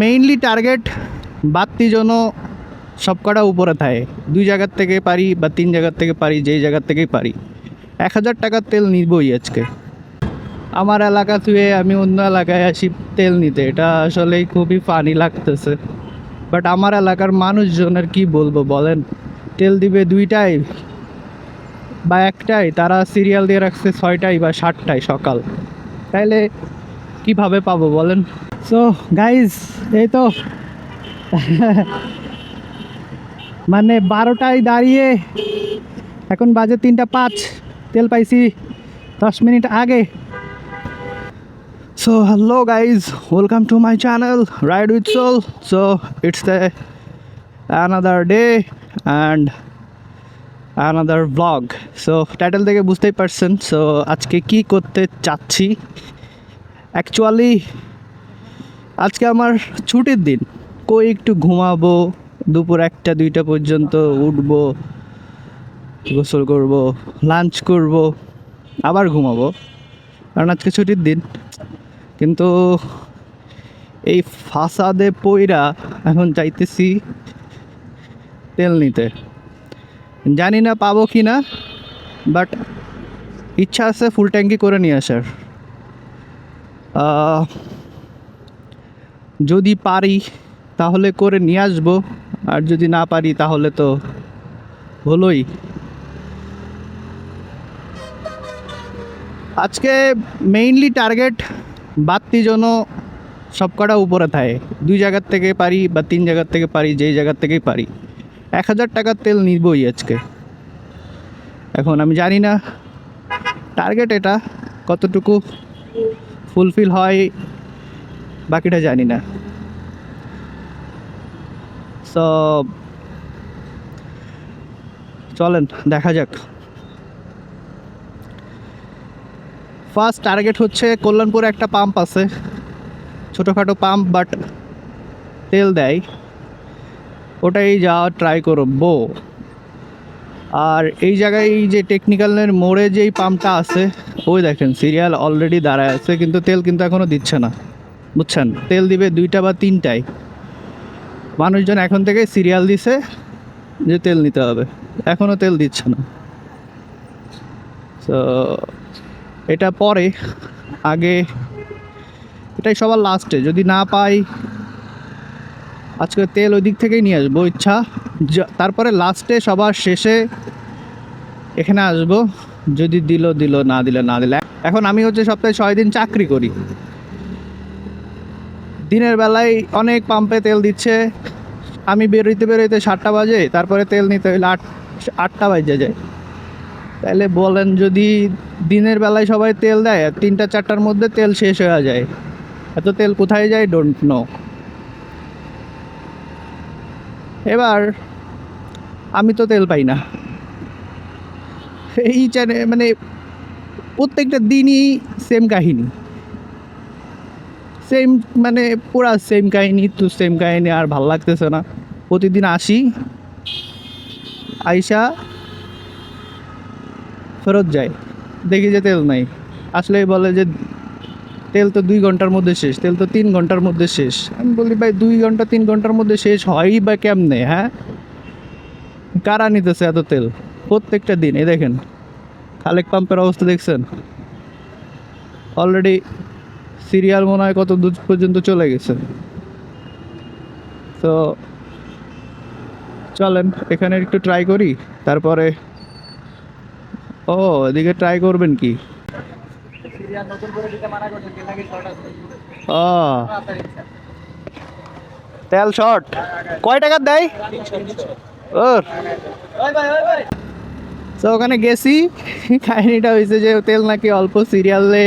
Mainly target বাত্তি যেন সবকটা উপরে থাকে। 2 জায়গার থেকে পারি বা 3 জায়গার থেকে পারি, যেই জায়গার থেকেই পারি 1000 টাকার তেল নিবই আজকে। আমার এলাকা থেকে আমি অন্য এলাকায় আসি তেল নিতে, এটা আসলেই খুবই ফানি লাগতেছে। বাট আমার এলাকার মানুষজনের কি বলবো বলেন, তেল দিবে 2টায় বা 1টায়, তারা সিরিয়াল দিয়ে রাখছে 6টায় বা 7টায় সকাল। তাইলে কিভাবে পাবো বলেন? সো গাইজ, এই তো মানে 12টায় দাঁড়িয়ে এখন বাজে 3টা 5, তেল পাইছি 10 মিনিট আগে। So hello guys, welcome to my channel Ride with Soul. So it's the another day and another vlog. So title থেকে বুঝতেই পারছেন। সো আজকে কি করতে চাচ্ছি, অ্যাকচুয়ালি আজকে আমার ছুটির দিন। কই একটু ঘুমাবো, দুপুর 1টা 2টা পর্যন্ত উঠবো, গোসল করব, লাঞ্চ করব, আবার ঘুমাবো, কারণ আজকে ছুটির দিন। কিন্তু এই ফাসাদে পইরা এখন চাইতেছি তেল নিতে। জানি না পাবো কি না, বাট ইচ্ছা আছে ফুল ট্যাঙ্কি করে নিয়ে আসার। যদি পারি তাহলে করে নিয়ে আসবো, আর যদি না পারি তাহলে তো হলোই। আজকে মেইনলি টার্গেট বাত্তি যেন সবকটা উপরে থাকে। 2 জায়গার থেকে পারি বা 3 জায়গার থেকে পারি, যেই জায়গার থেকেই পারি 1000 টাকার তেল নিবই আজকে। এখন আমি জানি না টার্গেট এটা কতটুকু ফুলফিল হয়, বাকিটা জানি না। সো চলেন দেখা যাক। ফার্স্ট টার্গেট হচ্ছে কল্যাণপুরে একটা পাম্প আছে, ছোটোখাটো পাম্প, বাট তেল দেয়, ওটাই যাওয়ার ট্রাই করবো। আর এই জায়গায় এই যে টেকনিক্যালের মোড়ে যেই পাম্পটা আছে, ওই দেখেন সিরিয়াল অলরেডি দাঁড়ায় আছে, কিন্তু তেল কিন্তু এখনও দিচ্ছে না, বুঝছেন? তেল দিবে 2টা বা 3টায়। মানুষজন এখন থেকে সিরিয়াল দিছে যে তেল নিতে হবে, এখনও তেল দিচ্ছে না। তো এটা পরে, আগে এটাই সবার লাস্টে। যদি না পাই আজকে তেল ওই দিক থেকেই নিয়ে আসবো ইচ্ছা, তারপরে লাস্টে সবার শেষে এখানে আসবো। যদি দিল দিল, না দিলে না দিলে। এখন আমি হচ্ছে সপ্তাহে 6 দিন চাকরি করি। দিনের বেলায় অনেক পাম্পে তেল দিচ্ছে, আমি বেরোইতে 7টা বাজে, তারপরে তেল নিতে হইলে 8টা বাজে যায়। তাহলে বলেন, যদি দিনের বেলায় সবাই তেল দেয় আর 3টা 4টার মধ্যে তেল শেষ হয়ে যায়, এত তেল কোথায় যায় ডোন্ট নো। এবার আমি তো তেল পাই না। এই মানে প্রত্যেকটা দিনই সেম কাহিনী, সেম মানে পুরা সেম কাহিনী তো সেম কাহিনী, আর ভাল লাগতেছে না। প্রতিদিন আসি, আইসা ফেরত যায়, দেখি যে তেল নাই। আসলেই বলে যে তেল তো 2 ঘন্টার মধ্যে শেষ, তেল তো 3 ঘন্টার মধ্যে শেষ। আমি বলি ভাই 2 ঘন্টা 3 ঘন্টার মধ্যে শেষ হয়ই বা কেমনে? হ্যাঁ, কারা নিতেছে এত তেল প্রত্যেকটা দিন? এই দেখেন খালেক পাম্পের অবস্থা দেখছেন, অলরেডি সিরিয়াল মনে হয় কত দূর পর্যন্ত চলে গেছে। তো চলেন এখানে একটু ট্রাই করি, তারপরে ও এদিকে ট্রাই করবেন কি? ও তেল শর্ট, কয় টাকার দেয় ওর? তো ওখানে গেছি, কাহিনিটা হয়েছে যে তেল নাকি অল্প, সিরিয়ালে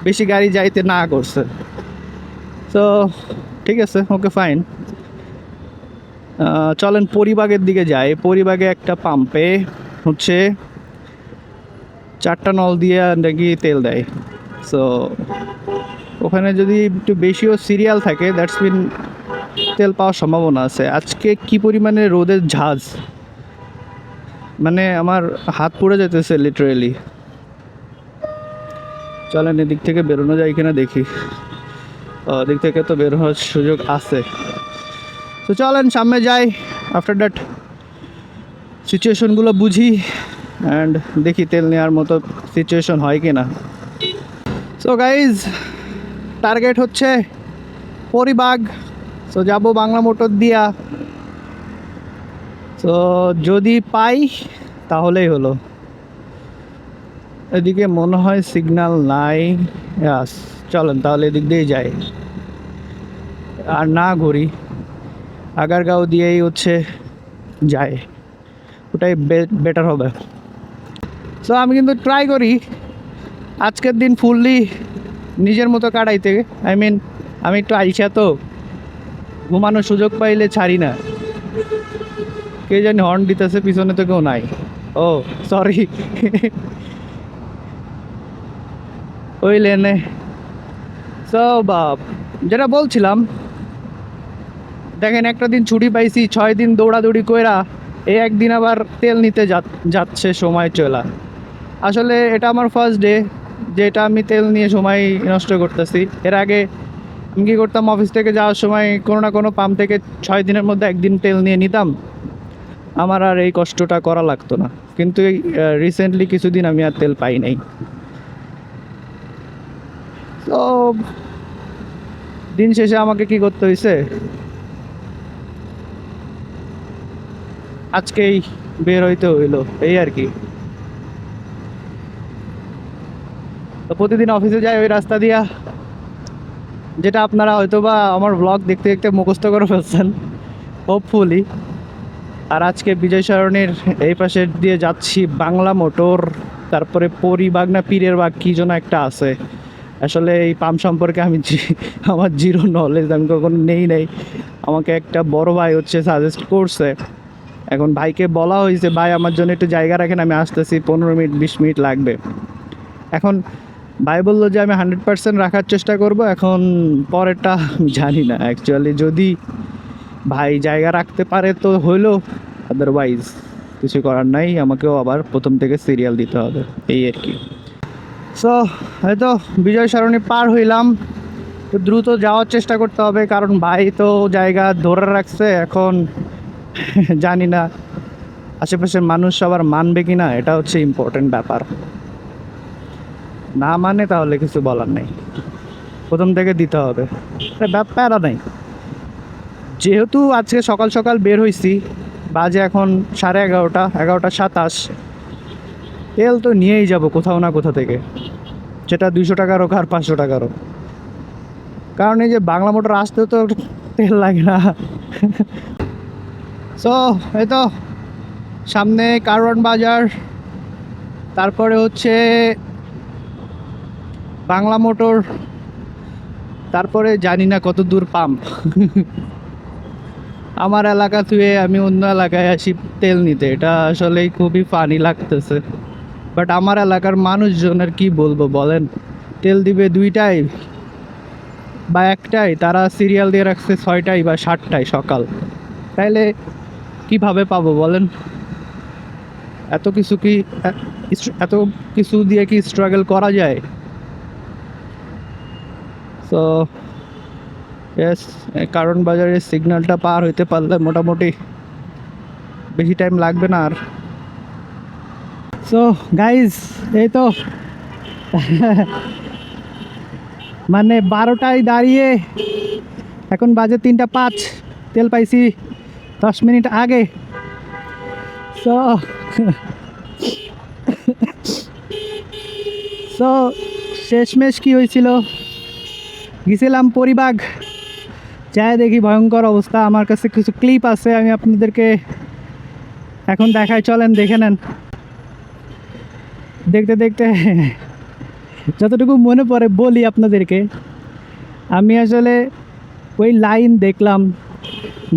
বেশি গাড়ি যাইতে না করছে। তো ঠিক আছে, ওকে ফাইন। চলেন পরিবাগের দিকে যাই। পরিবাগে একটা পাম্পে হচ্ছে 4টা নল দিয়ে নাকি তেল দেয়। সো ওখানে যদি একটু বেশিও সিরিয়াল থাকে, দ্যাটস মিন তেল পাওয়ার সম্ভাবনা আছে। আজকে কি পরিমাণে রোদের ঝাঁজ, মানে আমার হাত পুড়ে যেতেছে লিটারেলি। চলেন এদিক থেকে বেরোনো যায় কিনা দেখি। দিক থেকে তো বের হওয়ার সুযোগ আছে। তো চলেন সামনে যাই, আফটার দ্যাট সিচুয়েশনগুলো বুঝি অ্যান্ড দেখি তেল নেওয়ার মতো সিচুয়েশন হয় কি না। সো গাইজ, টার্গেট হচ্ছে পরিবাগ। সো যাবো বাংলা মোটর দিয়া। তো যদি পাই তাহলেই হলো। এদিকে মনে হয় সিগন্যাল নাই। ইয়াস, চলেন তাহলে এদিক দিয়েই যাই আর না ঘুরি, আগারগাঁও দিয়েই হচ্ছে যায়, ওটাই বেটার হবে। সো আমি কিন্তু ট্রাই করি আজকের দিন ফুললি নিজের মতো কাটাইতে। আই মিন, আমি একটু আইসা তো ঘুমানোর সুযোগ পাইলে ছাড়ি না। কে জানি হর্ন দিতেছে, পিছনে তো কেউ নাই। ও সরি, ওই লেনে। সো যেটা বলছিলাম, দেখেন একটা দিন ছুটি পাইছি, 6 দিন দৌড়াদৌড়ি কইরা এই একদিন আবার তেল নিতে যাচ্ছে সময় চলা। আসলে এটা আমার ফার্স্ট ডে যেটা আমি তেল নিয়ে সময় নষ্ট করতেছি। এর আগে আমি কী করতাম, অফিস থেকে যাওয়ার সময় কোনো না কোনো পাম্প থেকে 6 দিনের মধ্যে একদিন তেল নিয়ে নিতাম, আমার আর এই কষ্টটা করা লাগতো না। কিন্তু এই রিসেন্টলি কিছুদিন আমি আর তেল পাই নাই। তো দিন শেষে আমাকে কি করতে হয়েছে, আজকেই বের হইতে হইলো, এই আর কি। তো প্রতিদিন অফিসে যাই ওই রাস্তা দিয়া, যেটা আপনারা হয়তো বা আমার ব্লগ দেখতে দেখতে মুখস্থ করে ফেলছেন হোপফুলি। আর আজকে বিজয় সরণির এই পাশে দিয়ে যাচ্ছি বাংলা মোটর, তারপরে পরিবাগ না পীরের বাগ কী যেন একটা আছে। আসলে এই পাম্প সম্পর্কে আমার জিরো নলেজ, আমি কখনো নেই। আমাকে একটা বড় ভাই হচ্ছে সাজেস্ট করছে। এখন ভাইকে বলা হয়েছে, ভাই আমার জন্য একটু জায়গা রাখেন, আমি আসতেছি, 15 মিনিট 20 মিনিট লাগবে। এখন ভাই বললো যে আমি 100% রাখার চেষ্টা করব। এখন পরেরটা জানি না অ্যাকচুয়ালি, যদি ভাই জায়গা রাখতে পারে তো হইলো, আদারওয়াইজ কিছু করার নাই, আমাকেও আবার প্রথম থেকে সিরিয়াল দিতে হবে, এই আর কি। সো হয়তো বিজয় সরণি পার হইলাম, তো দ্রুত যাওয়ার চেষ্টা করতে হবে, কারণ ভাই তো জায়গা ধরে রাখছে। এখন জানি না আশেপাশের মানুষ সবার মানবে কি না, এটা হচ্ছে ইম্পর্টেন্ট ব্যাপার। না মানে তাহলে কিছু বলার নেই, প্রথম থেকে দিতে হবে, ব্যাপার নাই। যেহেতু আজকে সকাল সকাল বের হয়েছি, বাজে এখন 11:30, 11:27, তেল তো নিয়েই যাব কোথাও না কোথা থেকে, সেটা 200 টাকার হোক আর 500 টাকার হোক। কারণ এই যে বাংলা মোটর আসতেও তো তেল লাগে না। সো এই তো সামনে কারওয়ান বাজার, তারপরে হচ্ছে বাংলা মোটর, তারপরে জানি না কত দূর পাম্প। আমার এলাকা থেকে আমি অন্য এলাকায় আসি তেল নিতে, এটা আসলেই খুবই ফানি লাগতেছে। বাট আমার এলাকার মানুষজনের কি বলবো বলেন, তেল দিবে 2টায় বা 1টায়, তারা সিরিয়াল দিয়ে রাখছে 6টায় বা 7টায় সকাল। তাইলে কিভাবে পাবো বলেন? এত কিছু দিয়ে কি স্ট্রাগল করা যায়? সো ইয়েস, কারণ বাজারের সিগন্যালটা পার হইতে পারলে মোটামুটি বেশি টাইম লাগবে না আর। সো গাইজ, এই তো মানে 12টায় দাঁড়িয়ে এখন বাজে 3:05, তেল পাইছি 10 মিনিট আগে। সো সো শেষমেশ কী হয়েছিল, গেছিলাম পরিবাগ, যাই দেখি ভয়ঙ্কর অবস্থা। আমার কাছে কিছু ক্লিপ আছে, আমি আপনাদেরকে এখন দেখাই, চলেন দেখে নেন। দেখতে দেখতে যতটুকু মনে পড়ে বলি আপনাদেরকে। আমি আসলে ওই লাইন দেখলাম,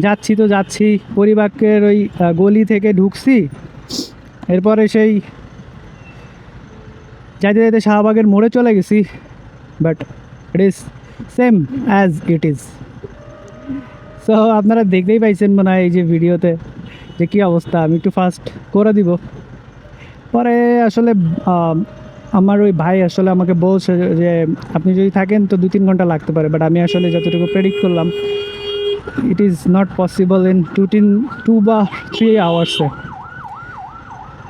যাচ্ছি পরিবাগের ওই গলি থেকে ঢুকছি, এরপরে সেই যাইতে যাইতে শাহবাগের মোড়ে চলে গেছি। But it is same as it is. So আপনারা দেখতেই পাইছেন মনে হয় এই যে ভিডিওতে যে কী অবস্থা। আমি একটু ফাস্ট করে দিব, পরে আসলে আমার ওই ভাই আসলে আমাকে বলছে যে আপনি যদি থাকেন তো 2-3 ঘন্টা লাগতে পারে, বাট আমি আসলে যতটুকু প্রেডিক্ট করলাম it is not possible in 2 বা 3 আওয়ার্সে।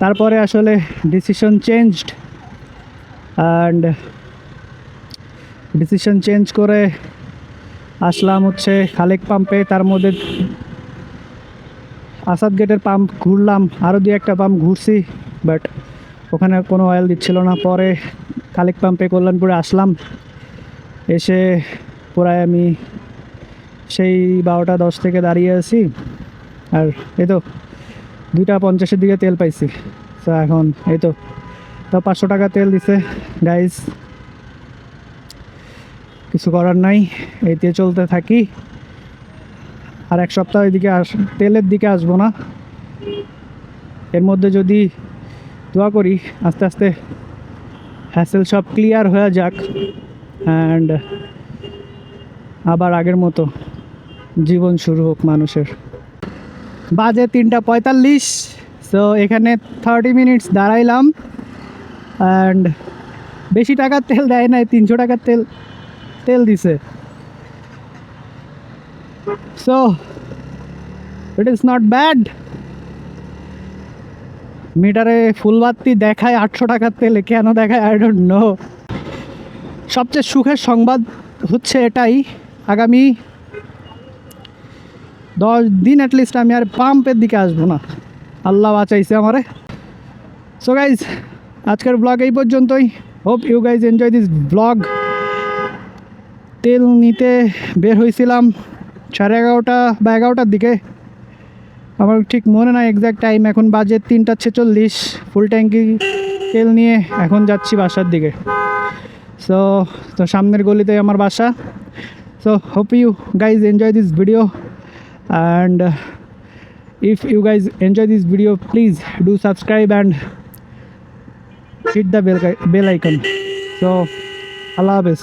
তারপরে আসলে decision changed and decision change করে আসলাম হচ্ছে খালেক পাম্পে। তার মধ্যে আসাদ গেটের পাম্প ঘুরলাম, আরও 2-1টা পাম্প ঘুরছি, বাট ওখানে কোনো অয়েল দিচ্ছিল না। পরে খালেক পাম্পে কল্যাণপুরে আসলাম, এসে প্রায় আমি সেই 12টা 10 থেকে দাঁড়িয়ে আছি, আর এই তো 2টা 50-এর দিকে তেল পাইছি। তো এখন এই তো 500 টাকা তেল দিছে গাইজ, কিছু করার নাই, এইতে চলতে থাকি। আর 1 সপ্তাহ এদিকে তেলের দিকে আসবো না। এর মধ্যে যদি দোয়া করি আস্তে আস্তে হ্যাসেল সব ক্লিয়ার হয়ে যাক অ্যান্ড আবার আগের মতো জীবন শুরু হোক মানুষের। বাজে 3টা 45। সো এখানে 30 মিনিটস দাঁড়াইলাম অ্যান্ড বেশি টাকার তেল দেয় নাই, 300 টাকার তেল দিছে। So it is not bad. মিটারে ফুল বাতি দেখায় 800 টাকার তেলে, কেন দেখায় আই ডোন্ট নো। সবচেয়ে সুখের সংবাদ হচ্ছে এটাই, আগামী 10 দিন অ্যাটলিস্ট আমি আর পাম্পের দিকে আসবো না, আল্লাহ বাঁচাইছে আমারে। সো গাইজ আজকের ব্লগ এই পর্যন্তই। Hope you guys enjoy this blog. তেল নিতে বের হয়েছিলাম 11:30 বা 11টার দিকে, আমার ঠিক মনে নাই এক্স্যাক্ট টাইম। এখন বাজে 3টা 46, ফুল ট্যাঙ্কি তেল নিয়ে এখন যাচ্ছি বাসার দিকে। তো সামনের গলিতে আমার বাসা। So hope you guys enjoy this video, and if you guys enjoy this video please do subscribe and hit the bell icon. So Allah Hafiz.